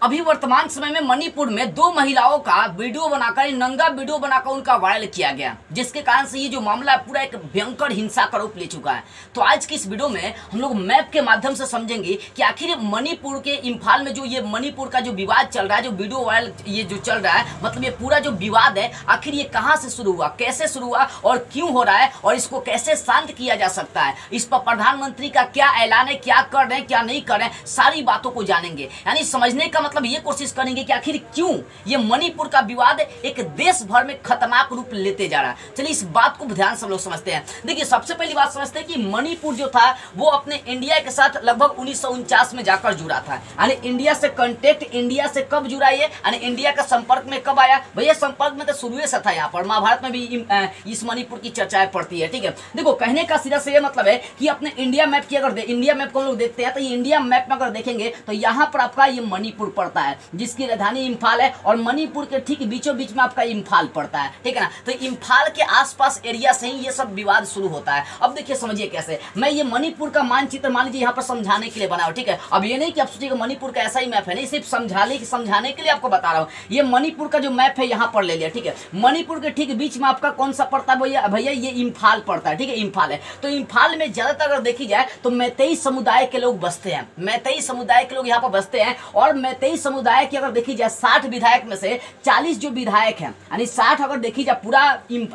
अभी वर्तमान समय में मणिपुर में दो महिलाओं का वीडियो बनाकर, नंगा वीडियो बनाकर उनका वायरल किया गया, जिसके कारण से ये जो मामला है पूरा एक भयंकर हिंसा का रूप ले चुका है। तो आज की इस वीडियो में हम लोग मैप के माध्यम से समझेंगे कि आखिर मणिपुर के इम्फाल में जो ये मणिपुर का जो विवाद चल रहा है, जो वीडियो वायरल ये जो चल रहा है, मतलब ये पूरा जो विवाद है आखिर ये कहाँ से शुरू हुआ, कैसे शुरू हुआ और क्यों हो रहा है और इसको कैसे शांत किया जा सकता है। इस पर प्रधानमंत्री का क्या ऐलान है, क्या कर रहे हैं क्या नहीं कर रहे हैं, सारी बातों को जानेंगे। यानी समझने का मतलब ये कोशिश करेंगे कि आखिर क्यों ये मणिपुर का विवाद एक देश भर में खतरनाक रूप लेते जा रहा है। चलिए इस बात को ध्यान से हम लोग समझते हैं। देखिए सबसे पहली बात समझते हैं कि मणिपुर जो था वो अपने इंडिया के साथ लगभग 1949 में जाकर जुड़ा था। यानी इंडिया से कांटेक्ट, इंडिया से कब जुड़ा ये, यानी इंडिया का संपर्क में कब आया? भैया संपर्क में तो शुरू से था। यहाँ पर महाभारत में भी इस मणिपुर की चर्चाएं पड़ती है। ठीक है, देखो कहने का सीधा से ये मतलब है कि अपने इंडिया मैप की अगर इंडिया मैप को हम लोग देखते हैं तो ये इंडिया मैप में अगर देखेंगे तो यहाँ पर आपका ये मणिपुर पड़ता है, जिसकी राजधानी इम्फाल है, और मणिपुर के ठीक बीचों बीच में आपका इम्फाल पड़ता है। ठीक है ना, तो इम्फाल के आसपास एरिया से ही ये सब विवाद शुरू होता है। अब देखिए समझिए कैसे, मैं ये मणिपुर का मानचित्र मान लीजिए यहाँ पर समझाने के लिए बनाओ। ठीक है, अब ये नहीं कि आप सोचिएगा मणिपुर का ऐसा ही मैप है, नहीं, सिर्फ समझाने के लिए आपको बता रहा हूँ। ये मणिपुर का जो मैप है यहाँ पर ले लिया। ठीक है, मणिपुर के ठीक बीच में आपका कौन सा पड़ता है भैया? ये इम्फाल पड़ता है। ठीक है, इम्फाल है। तो इम्फाल में ज्यादातर अगर देखी जाए तो मैतेई समुदाय के लोग बसते हैं, मैतेई समुदाय के लोग यहाँ पर बसते हैं। और मैतेई समुदाय की अगर देखी जाए 60 विधायक में से 40 जो विधायक हैं, यानी 60 अगर देखी जाए पूरा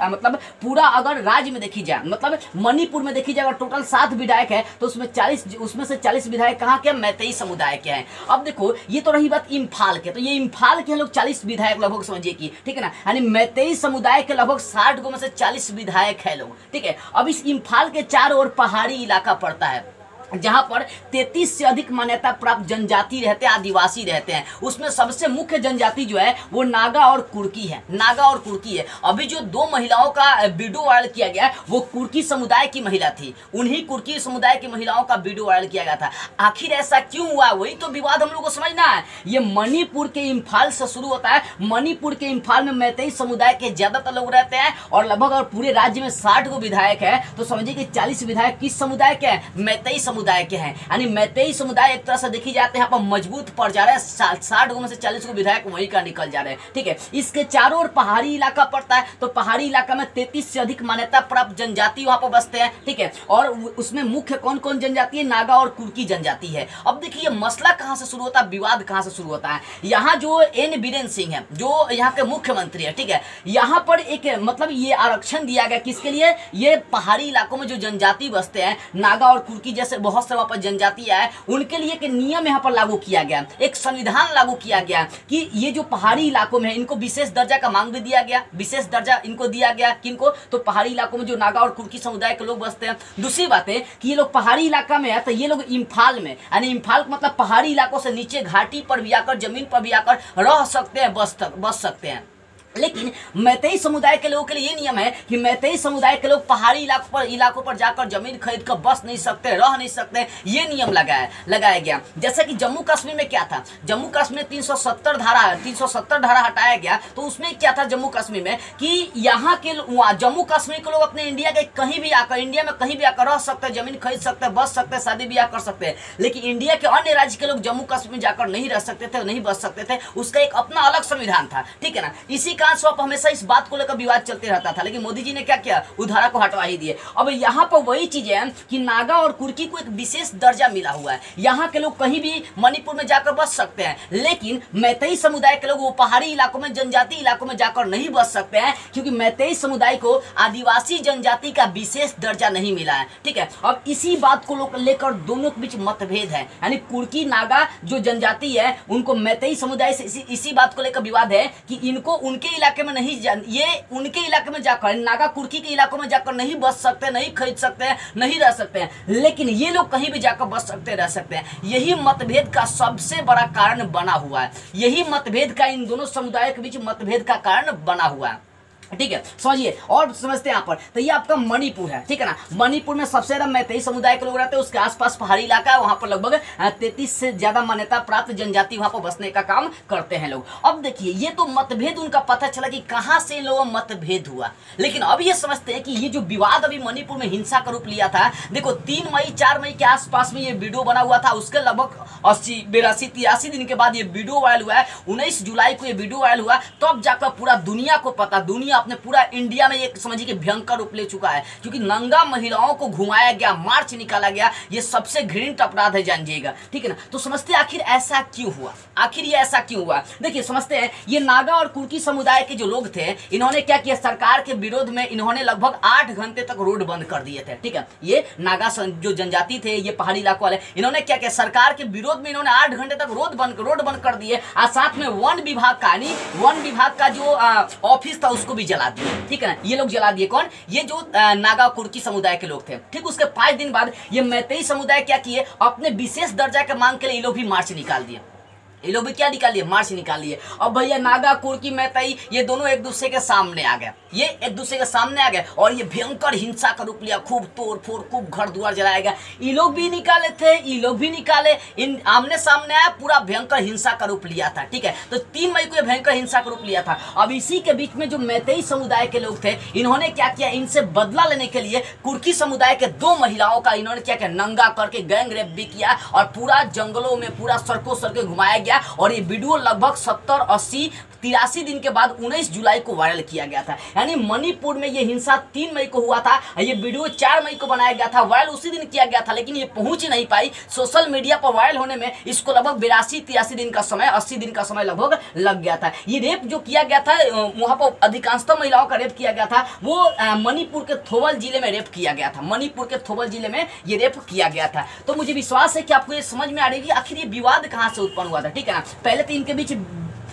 मतलब पूरा अगर राज्य में देखी जाए, मतलब मणिपुर में देखी जाए अगर टोटल 7 विधायक है तो उसमें से 40 विधायक कहाँ के? मैतेई समुदाय के हैं। अब देखो ये तो रही बात इम्फाल के, तो ये इम्फाल के लोग 40 विधायक लगभग समझिए कि, ठीक है ना, यानी मैतेई समुदाय के लगभग 60 गो में से 40 विधायक है लोग। ठीक है, अब इस इम्फाल के चारों ओर पहाड़ी इलाका पड़ता है जहां पर 33 से अधिक मान्यता प्राप्त जनजाति रहते हैं, आदिवासी रहते हैं। उसमें सबसे मुख्य जनजाति जो है वो नागा और कुर्की है, नागा और कुर्की है। अभी जो दो महिलाओं का वीडियो वायरल किया गया वो कुर्की समुदाय की महिला थी, उन्हीं कुर्की समुदाय की महिलाओं का वीडियो वायरल किया गया था। आखिर ऐसा क्यों हुआ, वही तो विवाद हम लोग को समझना है। ये मणिपुर के इम्फाल से शुरू होता है। मणिपुर के इम्फाल में मैतेई समुदाय के ज्यादातर लोग रहते हैं और लगभग अगर पूरे राज्य में 60 गो विधायक है तो समझिए कि 40 विधायक किस समुदाय के हैं? मैतेई समुदाय के हैं। यानी मैतेई समुदाय एक तरह से देखी जाते हैं यहाँ पर मजबूत पड़ जा रहे हैं। 60 गो में से 40 गो विधायक वहीं का निकल जा रहे हैं। ठीक है, इसके चारों ओर पहाड़ी इलाका पड़ता है, तो पहाड़ी इलाका में 33 से अधिक मान्यता प्राप्त जनजाति वहां पर बसते हैं। ठीक है, और उसमें मुख्य कौन कौन जनजाति है? नागा और कुर्की जनजाति है। अब देखिए मसला कहां से शुरू होता है, विवाद कहां से शुरू होता है। यहाँ जो एन बीरेन सिंह है जो यहाँ के मुख्यमंत्री है, ठीक है, यहाँ पर एक मतलब ये आरक्षण दिया गया किसके लिए? ये पहाड़ी इलाकों में जो जनजाति बसते हैं, नागा और कुर्की जैसे बहुत से वहां पर जनजाति है, उनके लिए एक नियम यहाँ पर लागू किया गया, एक संविधान लागू किया गया कि ये जो पहाड़ी इलाकों में है इनको विशेष दर्जा का मांग भी दिया गया, विशेष दर्जा इनको दिया गया। किनको? तो पहाड़ी इलाकों में जो नागा और कुर्की समुदाय के लोग बसते हैं। दूसरी बात है कि ये लोग पहाड़ी इलाका में है तो ये लोग इम्फाल में, यानी इम्फाल मतलब पहाड़ी इलाकों से नीचे घाटी पर भी आकर, जमीन पर भी आकर रह सकते हैं, बस सकते हैं। लेकिन मैतेई समुदाय के लोगों के लिए ये नियम है कि मैतेई समुदाय के लोग पहाड़ी इलाकों पर जाकर जमीन खरीद कर बस नहीं सकते, रह नहीं सकते। ये नियम लगाया गया। जैसे कि जम्मू कश्मीर में क्या था, जम्मू कश्मीर 370 धारा हटाया गया। तो उसमें क्या था जम्मू कश्मीर में कि यहाँ के जम्मू कश्मीर के लोग अपने इंडिया के कहीं भी आकर, इंडिया में कहीं भी आकर रह सकते हैं, जमीन खरीद सकते हैं, बस सकते हैं, शादी ब्याह कर सकते हैं। लेकिन इंडिया के अन्य राज्य के लोग जम्मू कश्मीर जाकर नहीं रह सकते थे, नहीं बस सकते थे। उसका एक अपना अलग संविधान था। ठीक है ना, इसी आप हमेशा इस बात को लेकर विवाद चलते रहता था। लेकिन मोदी जी ने क्या किया? उस धारा को हटवा ही दिए। अब यहाँ पर वही चीजें हैं कि नागा और कुर्की को एक विशेष दर्जा मिला हुआ है। यहाँ के लोग कहीं भी मणिपुर में जाकर बस सकते हैं, लेकिन मैतेई समुदाय के लोग वो पहाड़ी इलाकों में, जनजाति इलाकों में जाकर नहीं बस सकते हैं, क्योंकि मैतेई समुदाय को आदिवासी जनजाति का विशेष दर्जा नहीं मिला है। ठीक है, अब इसी बात को लेकर दोनों के बीच मतभेद है। यानी कुर्की नागा जो जनजाति है उनको मैतेई समुदाय से इसी बात को लेकर विवाद है कि इनको उनके इलाके में नहीं, ये उनके इलाके में जाकर, नागा कुर्की के इलाकों में जाकर नहीं बस सकते, नहीं खरीद सकते हैं, नहीं रह सकते हैं। लेकिन ये लोग कहीं भी जाकर बस सकते, रह सकते हैं। यही मतभेद का सबसे बड़ा कारण बना हुआ है। यही मतभेद का, इन दोनों समुदायों के बीच मतभेद का कारण बना हुआ है। ठीक है, समझिए और समझते हैं यहाँ पर। तो ये आपका मणिपुर है, ठीक है ना। मणिपुर में सबसे ज्यादा मैतेई समुदाय के लोग रहते हैं, उसके आसपास पहाड़ी इलाका है, वहां पर लगभग 33 से ज्यादा मान्यता प्राप्त जनजाति वहां पर बसने का काम करते हैं लोग। अब देखिए ये तो मतभेद उनका पता चला कि कहां से लोगों में मतभेद हुआ, लेकिन अब ये समझते हैं कि ये जो विवाद अभी मणिपुर में हिंसा का रूप लिया था, देखो 3 मई 4 मई के आसपास में ये वीडियो बना हुआ था, उसके लगभग 80 82 83 दिन के बाद ये वीडियो वायरल हुआ है। 19 जुलाई को ये वीडियो वायरल हुआ, तब जाकर पूरा दुनिया को पता, दुनिया अपने पूरा इंडिया में एक समझिए कि भयंकर रूप ले चुका है, क्योंकि नंगा महिलाओं को घुमाया गया, मार्च निकाला गया, ये सबसे घृणित अपराध है, जानिएगा, ठीक है ना। तो समझते हैं आखिर ऐसा क्यों हुआ, आखिर ये ऐसा क्यों हुआ। देखिए समझते हैं, ये नागा और कुर्की समुदाय के जो लोग थे, इन्होंने क्या किया, सरकार के विरोध में इन्होंने लगभग 8 घंटे तक रोड बंद कर दिए थे, ठीक है। ये नागा जो जनजाति थे, ये पहाड़ी इलाकों वाले, इन्होंने क्या किया, सरकार के विरोध में इन्होंने 8 घंटे तक रोड बंद कर दिए, और साथ में वन विभाग का, यानी वन विभाग का जो ऑफिस था उसको भी जला दिया, ठीक है ना। ये लोग जला दिए, कौन, ये जो नागा कुर्की समुदाय के लोग थे। ठीक, उसके 5 दिन बाद ये मैतेई समुदाय क्या किए, अपने विशेष दर्जा के मांग के लिए ये लोग भी मार्च निकाल दिए, ये लोग भी क्या निकाल लिए, मार्च निकाल लिए। अब भैया नागा कुर्की मैतेई ये दोनों एक दूसरे के सामने आ गए, ये एक दूसरे के सामने आ गए और ये भयंकर हिंसा का रूप लिया, खूब तोड़ फोड़, खूब घर द्वार जलाया गया। ये लोग भी निकाले थे, ये लोग भी निकाले, इन आमने सामने आया, पूरा भयंकर हिंसा का रूप लिया था, ठीक है। तो 3 मई को ये भयंकर हिंसा का रूप लिया था। अब इसी के बीच में जो मैतेई समुदाय के लोग थे, इन्होंने क्या किया, इनसे बदला लेने के लिए कुर्की समुदाय के 2 महिलाओं का इन्होंने क्या किया, नंगा करके गैंग रेप भी किया और पूरा जंगलों में, पूरा सड़कों घुमाया गया। और ये वीडियो लगभग 70 80 83 दिन के बाद 19 जुलाई को वायरल किया गया था। यानी मणिपुर में ये हिंसा 3 मई को हुआ था, ये वीडियो 4 मई को बनाया गया था, वायरल उसी दिन किया गया था, लेकिन ये पहुंच नहीं पाई सोशल मीडिया पर। वायरल होने में इसको लगभग 82-83 दिन का समय, 80 दिन का समय लगभग लग गया था। ये रेप जो किया गया था, वहां पर अधिकांशतः महिलाओं का रेप किया गया था, वो मणिपुर के थोबल जिले में रेप किया गया था, मणिपुर के थोबल जिले में ये रेप किया गया था। तो मुझे विश्वास है कि आपको ये समझ में आ रही है आखिर ये विवाद कहां से उत्पन्न हुआ था, ठीक है ना। पहले तो इनके बीच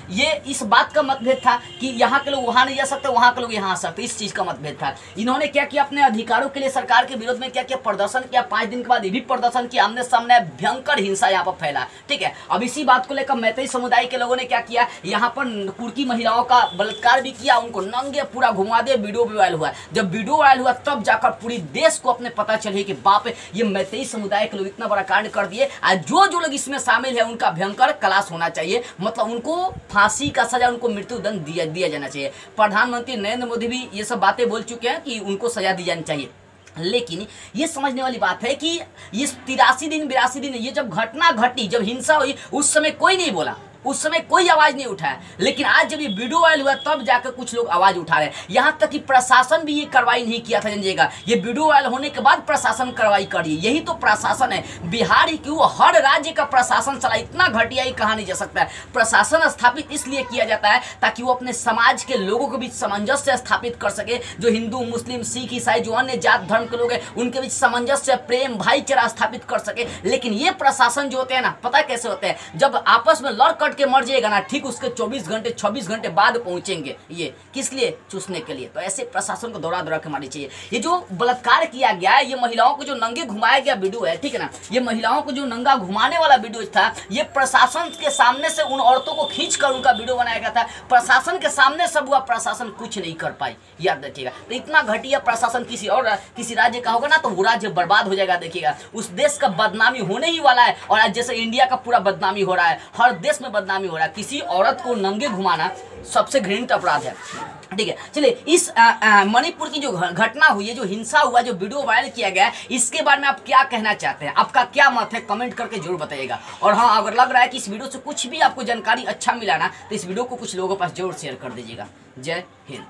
ये इस बात का मतभेद था कि यहाँ के लोग वहाँ नहीं जा सकते, वहाँ के लोग यहाँ आ सकते, इस चीज़ का मतभेद था। इन्होंने क्या किया, अपने अधिकारों के लिए सरकार के विरोध में क्या किया, प्रदर्शन किया। 5 दिन के बाद ये भी प्रदर्शन किया, आमने सामने भयंकर हिंसा यहाँ पर फैला, ठीक है। अब इसी बात को लेकर मैतेई समुदाय के लोगों ने क्या किया, यहाँ पर कुर्की महिलाओं का बलात्कार भी किया, उनको नंगे पूरा घुमा दे, वीडियो भी वायरल हुआ। जब वीडियो वायरल हुआ तब जाकर पूरी देश को अपने पता चले कि बाप ये मैतेई समुदाय के लोग इतना बड़ा कांड कर दिए, और जो लोग इसमें शामिल है उनका भयंकर क्लास होना चाहिए, मतलब उनको फांसी का सजा, उनको मृत्यु दंड दिया जाना चाहिए। प्रधानमंत्री नरेंद्र मोदी भी ये सब बातें बोल चुके हैं कि उनको सजा दी जानी चाहिए। लेकिन ये समझने वाली बात है कि ये 83 दिन 82 दिन ये जब घटना घटी, जब हिंसा हुई, उस समय कोई नहीं बोला, उस समय कोई आवाज नहीं उठाया। लेकिन आज जब ये वीडियो वायरल हुआ तब जाकर कुछ लोग आवाज उठा रहे हैं। यहाँ तक कि प्रशासन भी ये कार्रवाई नहीं किया था, जानिएगा। ये वीडियो वायरल होने के बाद प्रशासन कार्रवाई कर रही है, यही तो प्रशासन है। बिहार ही क्यों, हर राज्य का प्रशासन चला, इतना घटिया ही कहा नहीं जा सकता है। प्रशासन स्थापित इसलिए किया जाता है ताकि वो अपने समाज के लोगों के बीच सामंजस्य स्थापित कर सके, जो हिंदू मुस्लिम सिख ईसाई जो अन्य जात धर्म के लोग हैं उनके बीच सामंजस्य प्रेम भाईचारा स्थापित कर सके। लेकिन ये प्रशासन जो होते हैं ना, पता कैसे होते हैं, जब आपस में लड़ कट के मर जाएगा ना, ठीक उसके 24 घंटे 26 घंटे बाद पहुंचेंगे। ये किस लिए, चूसने के लिए। तो ऐसे प्रशासन को दौड़ा के मारनी चाहिए। ये जो बलात्कार किया गया है, ये महिलाओं को जो नंगे घुमाया गया वीडियो है, ठीक है ना, ये महिलाओं को जो नंगा घुमाने वाला वीडियो था, ये प्रशासन के सामने से उन औरतों को खींच कर उनका वीडियो बनाया गया था। प्रशासन के सामने सब हुआ, प्रशासन कुछ नहीं कर पाई, याद रखिएगा। तो इतना घटिया प्रशासन किसी राज्य का होगा ना, तो वो राज्य बर्बाद हो जाएगा, देखिएगा। उस देश का बदनामी होने ही वाला है। और आज जैसे इंडिया का पूरा बदनामी हो रहा है, हर देश में बदनामी हो रहा है। किसी औरत को नंगे घुमाना सबसे घृणित अपराध है, ठीक है। चलिए, इस मणिपुर की जो घटना हुई है, जो हिंसा हुआ, जो वीडियो वायरल किया गया है, इसके बारे में आप क्या कहना चाहते हैं, आपका क्या मत है, कमेंट करके जरूर बताइएगा। और हाँ, अगर लग रहा है कि इस वीडियो से कुछ भी आपको जानकारी अच्छा मिला ना, तो इस वीडियो को कुछ लोगों के पास जरूर शेयर कर दीजिएगा। जय हिंद।